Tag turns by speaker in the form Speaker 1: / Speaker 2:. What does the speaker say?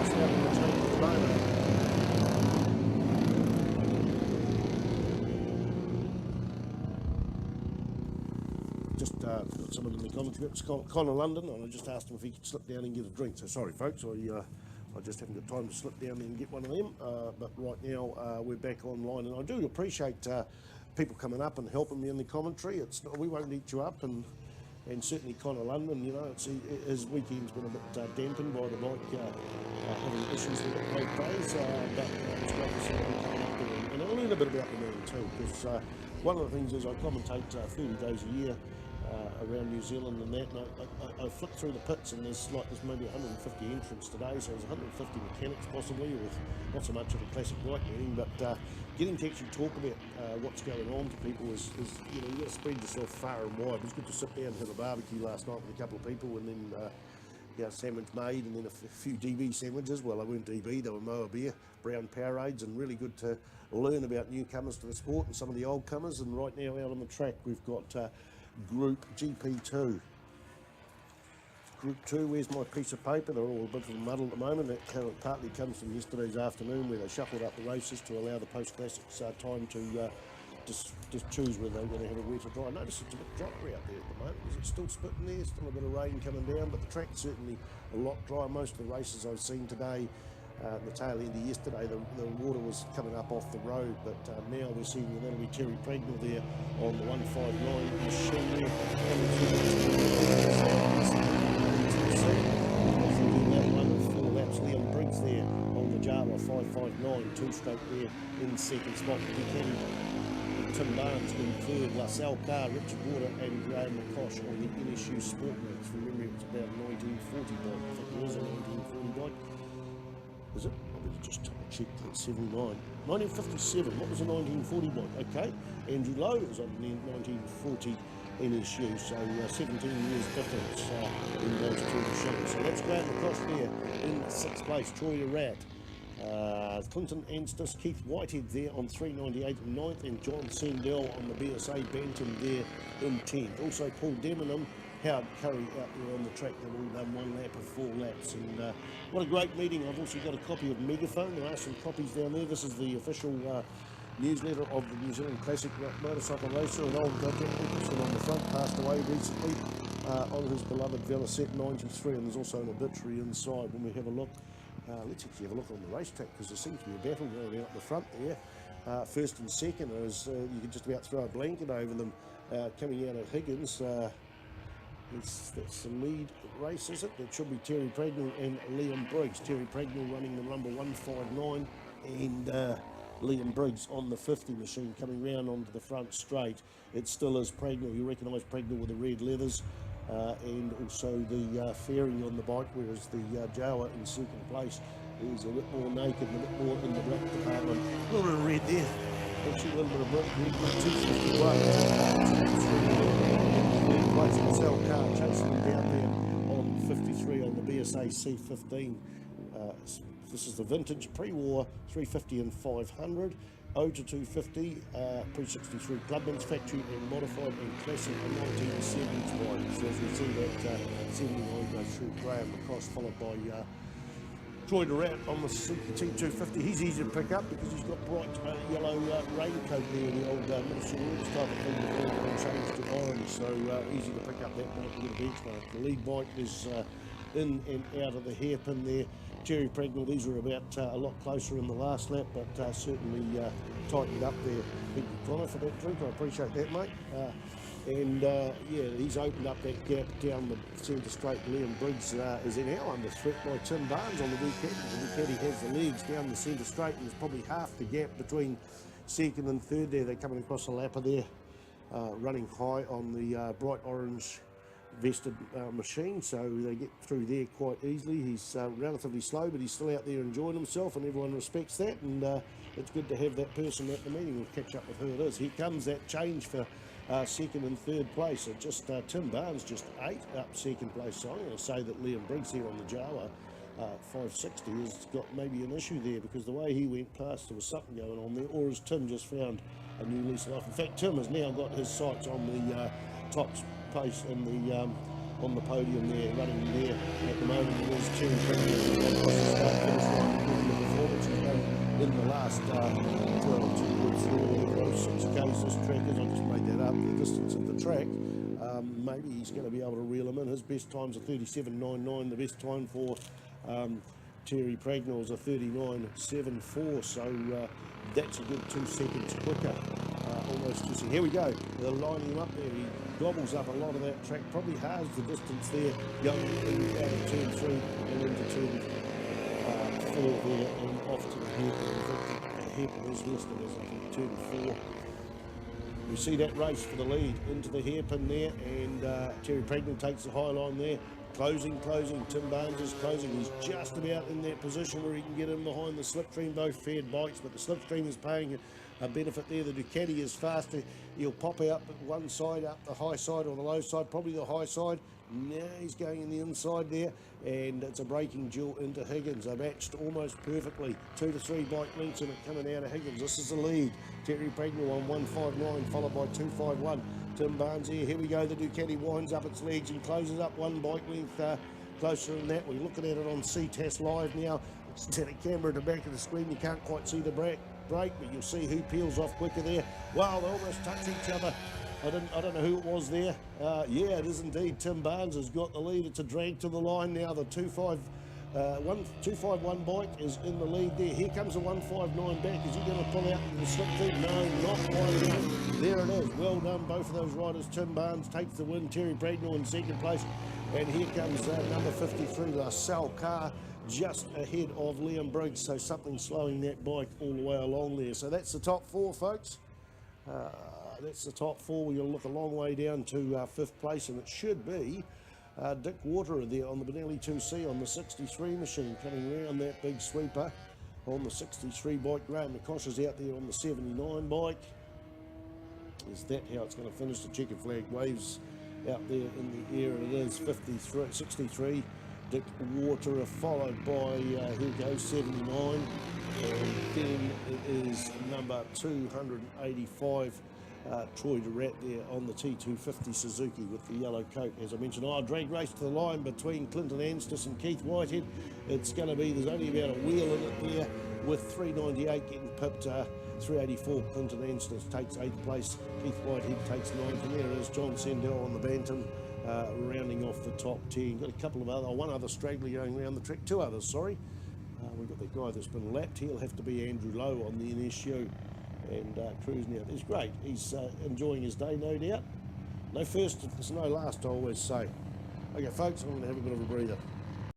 Speaker 1: fast out in the tank at the moment. Just got someone in the commentary, it's Connor London, and I just asked him if he could slip down and get a drink. So sorry folks, I just haven't got time to slip down there and get one of them, but right now we're back online, and I do appreciate people coming up and helping me in the commentary. It's we won't eat you up, and certainly Connor London, you know, his weekend's been a bit dampened by the bike having issues with it both days, but it's great to see him coming up and I learn a bit about the man too, because one of the things is I commentate 30 days a year around New Zealand and that, and I flick through the pits, and there's maybe 150 entrants today, so there's 150 mechanics possibly, with not so much of a classic bike meeting, but getting to actually talk about what's going on to people is you know, you've got to spread yourself far and wide. It was good to sit down and have a barbecue last night with a couple of people, and then yeah, sandwich made, and then a few DB sandwiches. Well, they weren't DB, they were Moa Beer, brown Powerades, and really good to learn about newcomers to the sport and some of the old comers. And right now out on the track we've got Group GP2. Group 2, where's my piece of paper? They're all a bit of a muddle at the moment. That partly comes from yesterday's afternoon, where they shuffled up the races to allow the post-classics time to just choose whether they're going to have a wet or dry. I notice it's a bit drier out there at the moment. Is it still spitting there? Still a bit of rain coming down, but the track's certainly a lot drier. Most of the races I've seen today, the tail end of yesterday, the water was coming up off the road, but now we're seeing that'll be Terry Pregnell there on the 159 machine there. That one with 4 laps, Liam Briggs there on the Java 559, 2-stroke there in second spot. Tim Barnes in third, Lascelles Carr, Richard Water and Graham McCosh on the NSU Sportmax. Remember, it was about a 1940 bike. I think it was a 1940 bike. Is it? I better just check that. 79. 1957. What was a 1940 bike? Okay. Andrew Lowe was on the 1940 NSU. So 17 years difference in those two machines. So let's Graham McCosh there in 6th place. Troy Rat. Clinton Anstis, Keith Whitehead there on 398 and 9th, and John Sendell on the BSA Bantam there in 10th. Also Paul Debenham, Howard Curry out there on the track. They've all done 1 lap of 4 laps, and what a great meeting. I've also got a copy of Megaphone. There are some copies down there. This is the official newsletter of the New Zealand Classic Motorcycle Racer, an old Jack Nicholson on the front, passed away recently on his beloved Velocette 93, and there's also an obituary inside. When we have a look, let's actually have a look on the racetrack, because there seems to be a battle going out the front there. First and second, as you could just about throw a blanket over them. Coming out of Higgins, that's the lead race, is it? That should be Terry Pregnell and Liam Briggs. Terry Pregnell running the number 159, and Liam Briggs on the 50 machine coming round onto the front straight. It still is Pregnell. You recognise Pregnell with the red leathers. And also the fairing on the bike, whereas the Jawa in second place is a bit more naked and a bit more in the black department. A little bit of red there, actually a little bit of black red, 251. Third place, Lascelles Carr chasing him down there on 53 on the BSA C15. This is the vintage pre-war 350 and 500. 0 to 250, pre-63 Clubman's factory and modified and classic 1970s bike. So as we see that 79 go through Graham across, followed by Troy Rat on the T250. He's easy to pick up because he's got bright yellow raincoat there, the old Ministry Works type of thing before it changed to orange. So easy to pick up that bike and get a benchmark. The lead bike is in and out of the hairpin there. Terry Pregnell, these were about a lot closer in the last lap, but certainly tightened up there. Thank you, Connor, for that drink. I appreciate that, mate. Yeah, he's opened up that gap down the centre straight. Liam Briggs is now under threat by Tim Barnes on the weekend. The weekend he has the legs down the centre straight, and there's probably half the gap between second and third there. They're coming across the lapper there, running high on the bright orange vested machine, so they get through there quite easily. He's relatively slow, but he's still out there enjoying himself, and everyone respects that, and it's good to have that person at the meeting. We'll catch up with who it is. Here comes that change for second and third place. So just Tim Barnes just 8 up second place. So I'm going to say that Liam Briggs here on the Jawa 560 has got maybe an issue there, because the way he went past, there was something going on there, or has Tim just found a new lease of life? In fact, Tim has now got his sights on the top place in the on the podium there, running there at the moment. It is Terry Pratnell across the start finish line, given the performance he's done in the last 6 Ks this track is. I just made that up, the distance of the track. Maybe he's going to be able to reel him in. His best time's a 37.99. The best time for Terry Pratnell's a 39.74. So that's a good 2 seconds quicker. Almost 2 seconds. Here we go. They're lining him up there. He gobbles up a lot of that track. Probably halves the distance there. Going out of turn 3 and into turn 4 there and off to the hairpin. In fact, the hairpin is listed as I think turn 4. We see that race for the lead into the hairpin there, and Terry Pratnell takes the high line there. Closing. Tim Barnes is closing. He's just about in that position where he can get in behind the slipstream. Both fair bikes, but the slipstream is paying a benefit there. The Ducati is faster. He'll pop out one side, up the high side or the low side, probably the high side. Now he's going in the inside there, and it's a braking duel into Higgins. They're matched almost perfectly. 2 to 3 bike lengths in it coming out of Higgins. This is the lead. Terry Pratnell on 159, followed by 251. Tim Barnes here we go. The Ducati winds up its legs and closes up 1 bike length closer than that. We're looking at it on CTAS Live now. Set a camera at the back of the screen. You can't quite see the brake, but you'll see who peels off quicker there. Wow, they almost touch each other. I don't know who it was there. Yeah, it is indeed. Tim Barnes has got the lead. It's a drag to the line now. The 251 bike is in the lead there. Here comes the 159 back. Is he going to pull out into the slipstream? No, not quite yet. There it is. Well done, both of those riders. Tim Barnes takes the win. Terry Pratnell in second place. And here comes number 53, LaSalle Carr, just ahead of Liam Briggs. So something slowing that bike all the way along there. So that's the top 4, folks. That's the top 4. We'll look a long way down to 5th place, and it should be Dick Waterer there on the Benelli 2C on the 63 machine, coming around that big sweeper on the 63 bike. Graham McCosh is out there on the 79 bike. Is that how it's going to finish? The checkered flag waves out there in the air, and it is 63 Dick Waterer, followed by here goes 79, and then it is number 285 Troy Durant there on the T250 Suzuki with the yellow coat. As I mentioned, drag race to the line between Clinton Anstis and Keith Whitehead. It's going to be, there's only about a wheel in it there, with 398 getting pipped. 384 Clinton Anstis takes 8th place. Keith Whitehead takes 9th, and there is John Sendell on the Bantam rounding off the top 10. Got a couple of one other straggler going around the track, 2 others, sorry. We've got the guy that's been lapped. He'll have to be Andrew Lowe on the NSU. And cruising out. It's great. He's enjoying his day, no doubt. No first, there's no last, I always say. Okay, folks, I'm going to have a bit of a breather.